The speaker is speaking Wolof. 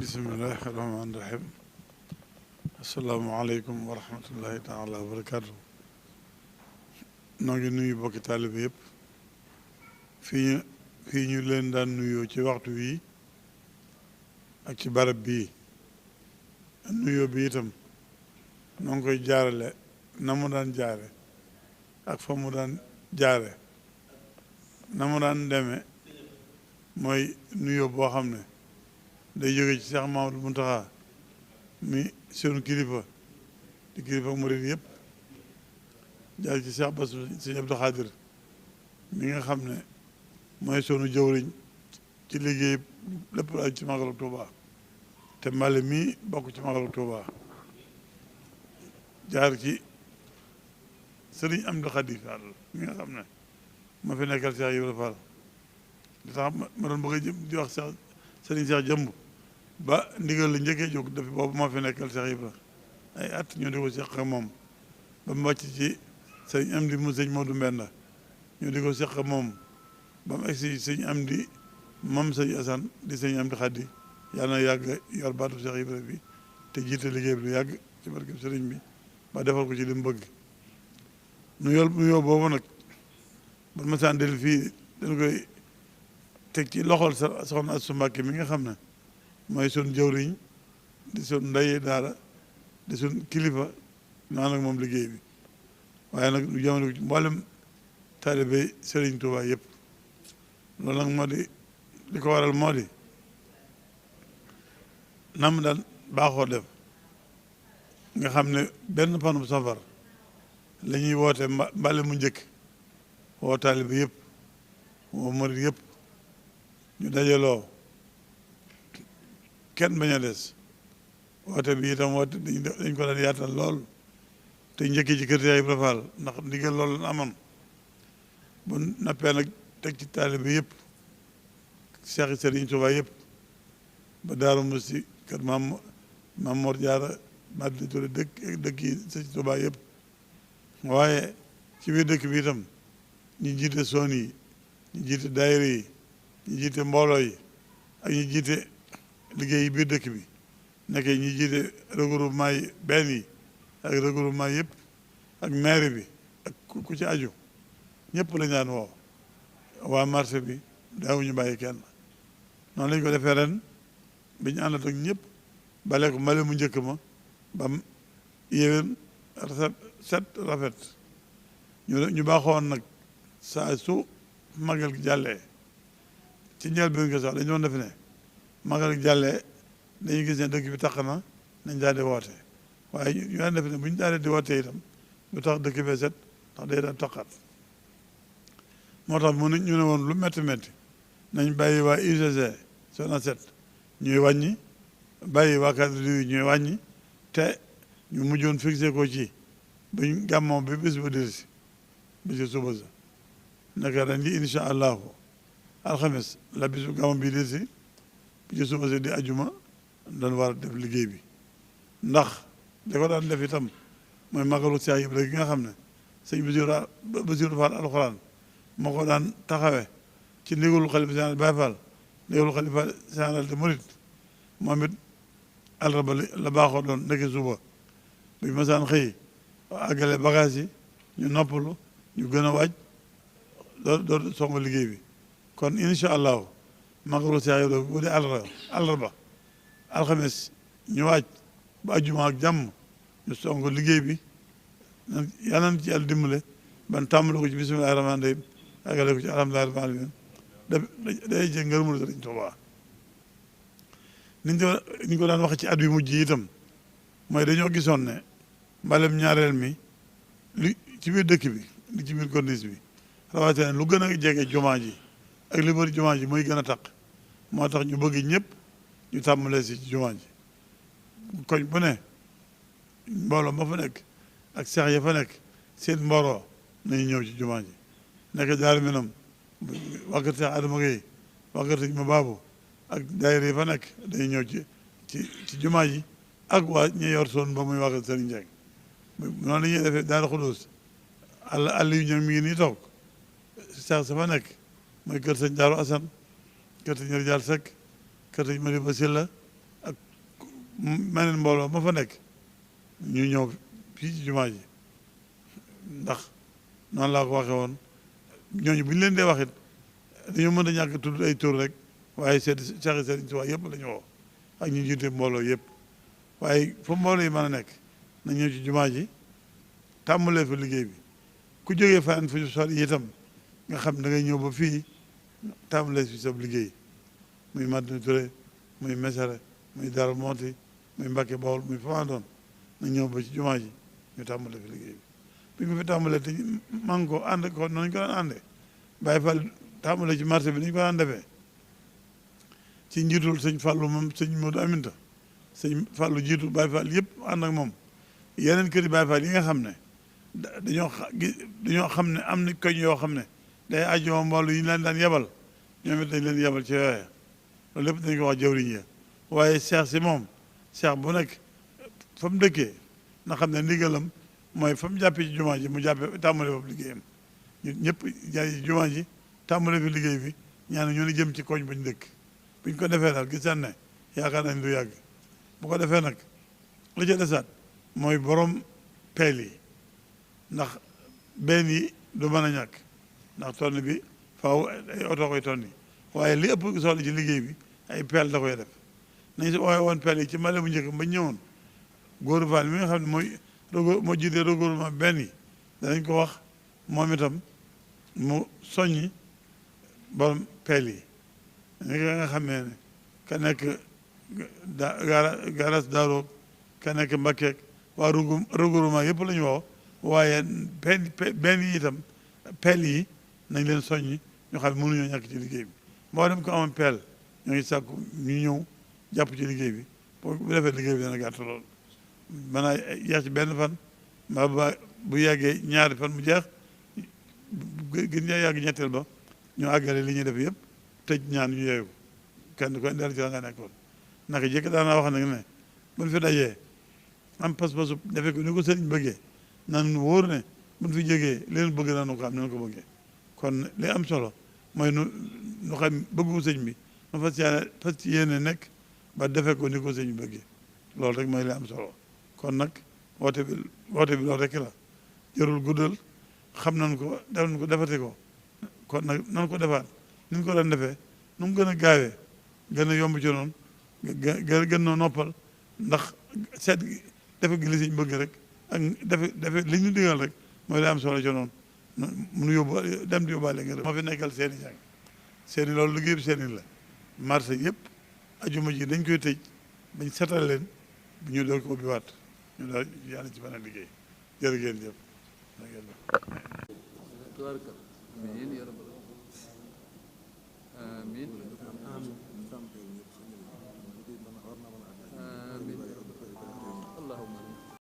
bismillahi rahmaani rahim asalaamaaleykum wa rahmatullahi taala wa barakaatu. noo ngi nuyu bokki taalibe yëpp fii ñu leen daan nuyoo ci waxtu wii ak ci barab bii nuyoo bi itam noo ngi koy jaarale na mu daan jaare ak fa mu daan jaare na mu daan demee mooy nuyoo boo xam ne day jóge ci Cheikh Mamadou Mountakha mi sunu kilifa di kilifa murid yëpp jaar ci Cheikh Bass Sëñ Abdou Khadir mi nga xam ne mooy sunu jëwriñ ci liggéey lépp lu aju ci Magalu Touba te mbale mii bokk ci Magalu Touba jaar ci Sëriñ Amdi Khadi Fall mi nga xam ne ma fi nekkal Cheikh Ibrahima Fall li tax ma doon bëgg a di wax Cheikh Sëriñ Cheikh Jëmb ba ndigal la njëkkee jóg dafi boobu moo fi nekkal Cheikh Ibra ay at ñoo di ko seq ak moom ba mu wàcc ci sëñ Amdi mu sëñ Modou Mbenda ñoo di ko seq ak moom ba mu egsi sëñ Amdi moom sëñ Asan di sëñ Amdi Xaddi yàlla na yàgg yor baatu Cheikh Ibra bi te jiite liggéey bi lu yàgg ci barkeb sëriñ bi ba defal ko ci li mu bëgg nuyoo boobu nag ba ma saan del fii dañ koy teg ci loxol soxna Astu Mbàkke mi nga xam ne mooy sun jëwriñ di sun ndaye daara di sun kilifa naan ak moom liggéey bi waaye nag lu jamono ko ci mboolem taalibe Sëriñ Tuubaa yëpp loolu nag moo di li ko waral moo di nam daan baaxoo def nga xam ne benn panu safar la ñuy woote mbale mu njëkk woo taalibe yëpp woo murid yëpp ñu dajaloo kenn bañ a des woote bi itam woote dañ ko daan yaatal lool te njëkki ci kër Cheikh Ibra Fall ndax ndigal loolu la amoon bu nappee nag teg ci taalibe bi yëpp Cheikh Sëriñ Tuubaa yëpp ba Daaru Musti kër Maam Mor Jaara Madina Touré dëkk yi Sëriñ Tuubaa yëpp waaye ci biir dëkk bi itam ñu jiite soon yi ñu jiite daayira yi ñu jiite mbooloo yi ak ñu jiite liggéey yi biir dëkk bi nekkee ñi jiite regroupement yi benn yi ak regroupement yëpp ak maire bi ak ku ci aju ñëpp la ñaan woo waa marché bi daawuñu bàyyi kenn noonu lañ ko defee ren bi ñu àndat ak ñëpp bale ko mbale mu njëkk ma bam yéwén set rafet ñu baaxoon nag saa su magal gi jàllee ci njëlbéen nga sax dañu doon def ne magal gi jàllee dañuy gis ne dëkk bi taq na nañ daal di woote waaye ñu daan def ne bu ñu daal di woote itam lu tax dëkk bee set ndax day daan taqaat moo tax ñu ne woon lu métti métti nañ bàyyi waa UGC Sonacet ñuy wàññi bàyyi waa cadre yi ñuy wàññi te ñu mujjoon fixé ko ci buñ gàmmoo bi bis ba dirsi bi si suba sa naka ren ji incha allahu alxames la bisu gàmmu bi dirsi bi ci suba sa di ajuma dañ war a def liggéey bi ndax da ko daan def itam mooy magalu Cheikh Ibra gi nga xam ne sëñ Basiru Fall alxuraan moo ko daan taxawee ci ndigalu xalifa général Baye Fall ndigalu xalifa général de Mouride moom it àllarba la baaxoo doon nekk suba bu ñu masaan xëy àggale bagage yi ñu noppalu ñu gën a waaj door songo liggéey bi kon incha allahu magalu Cheikh Ibra bu dee àllarba alxames ñu waaj ba ajjuma ak jàmm ñu songo liggéey bi yàlla na ci yàlla dimbale ban tàmbale ko ci bismillahi rahmaani rahim àggale ko ci alhamdulillahi rabbil alamin day jël ngërëmul Sëriñ Tuubaa niñ ko daan wax ci at yu mujj yi itam mooy dañoo gisoon ne mbalem ñaareel mi li ci biir dëkk bi li ci biir corniche bi rawatina lu gën a jege jumaa ji ak li bëri jumaa ji mooy gën a taq moo tax ñu bëgg ñëpp ñu tàmbalee si ci jumaa ji koñ bu ne mbooloo ma fa nekk ak seex ya fa nekk seen mbooloo nañu ñëw ci jumaa ji nekk Daaru Minam waa kër Seex Adama Gueye waa kër Sëñ Ma Baabu ak daayira yi fa nekk dañuy ñëw ci jumaa ji ak waa ñi yor soon ba muy waa kër Sëriñ Njeng noonu la ñuy defee Daaru Xudoos àll yu ñoom mi ngi nii toog seex sa fa nekk mooy kër Sëñ Daaru Asan kër Sëñ Rijaal Sekk kër Sëñ Mari Ba Silla ak meneen mbooloo ma fa nekk ñu ñëw fii ci jumaa ji ndax noonu laa ko waxee woon ñooñu bu ñu leen dee wax it dañoo mën a ñàkk tudd ay tur rek waaye Cheikh Serigne Touba yëpp la ñu woo ak ñu jiite mbooloo yëpp waaye fa mbooloo yi mën a nekk na ñëw ci jumaa ji tàmbalee fa liggéey bi ku jógee faneen fu sori itam nga xam da ngay ñëw ba fii tàmbalee fi sab liggéey muy Madina Touré muy Mesere muy Darou Mouhty muy Mbacké Bawol muy fa doon na ñëw ba ci jumaa ji ñu tàmbalee fi liggéey bi ko fi tàmbalee te maa ngi ko ànd ko noonu ñu ko daan àndee Baye Fall tàmbalee ci marché bi ni ñu ko daan defee ci njiitul sëñ Fallou moom sëñ Modou Aminta sëñ Fallou jiitu Baye Fall yëpp ànd ak moom yeneen kër yi Baye Fall yi nga xam ne dañoo xam ne am na koñ yoo xam ne day ajjuma mboolu yi leen daan yebal ñoom it dañ leen yebal ci yooya loolu lépp dañ ko wax jawriñ ya waaye Cheikh si moom Cheikh bu nekk fa mu dëkkee na xam ne ndigalam mooy fa mu jàppee ci jumaa ji mu jàppee tàmbale foofu liggéeyam ñun ñëpp jaay ci jumaa ji tàmbale fi liggéey bi ñaan ñoo ni jëm ci koñ bañ dëkk buñ ko defee daal gis nañ ne yaakaar nañ du yàgg bu ko defee nag la ca desaat mooy borom peel yi ndax benn yi du mën a ñàkk ndax tonn bi faaw ay oto koy tonni waaye li ëpp solo ci liggéey bi ay peel da koy def nañ si waaye woon peel yi ci male bu njëkk ba ñëwoon góoru Fall mi nga xam ne moo jiitee regroupement benn yi danañ ko wax moom itam mu soññi borom peel yi ni nga xamee ne ka nekk garas daaroog ka nekk Mbakkeek waa regroupement yëpp la ñu woo waaye benn yi itam peel yi nañ leen soññi ñu xam ne mënuñoo ñàkk ci liggéey bi moo dem ko amoon peel ñoo ngi sàkku ñu ñëw jàpp ci liggéey bi bu defee liggéey bi dana gàtt lool mën naa yeex ci benn fan mbaa ba bu yàggee ñaari fan mu jeex gën ñaa yàgg ñetteel ba ñu àggale li ñuy def yëpp tëj ñaan ñu yeewu kenn koy dellu ci la nga nekkoon naka jëkk daanaa wax nag ne buñ fi dajee am pas-pasu defee ko ni ko sëriñ bëggee nan wóor ne buñ fi jógee leen bëgg nañu ko am nañu ko bëggee kon li am solo mooy nu xam bëggu sëñ bi nu fas ci yéene nekk ba defee ko ni ko sëñ bi bëggee loolu rek mooy li am solo kon nag woote bi loolu rek la jërul guddal xam nañ ko def nañ ko defati ko kon nag nan ko defaat ni ñu ko doon defee nu mu gën a gaawee gën a yomb ci noonu gën noo noppal ndax seet defe gi li sëñ bëgg rek ak defe li ñu digal rek mooy li am solo ci noonu munu yóbbu dem di yóbbaale nga moo fi nekkal seeni jàng seeni loolu liggéey bi seeni la marché yëpp ajuma ji dañ koy tëj bañ setal leen bu ñu dool ko ubbi waat ñu daal yàlla ci mën a liggéey jërë ngeen jëf amiin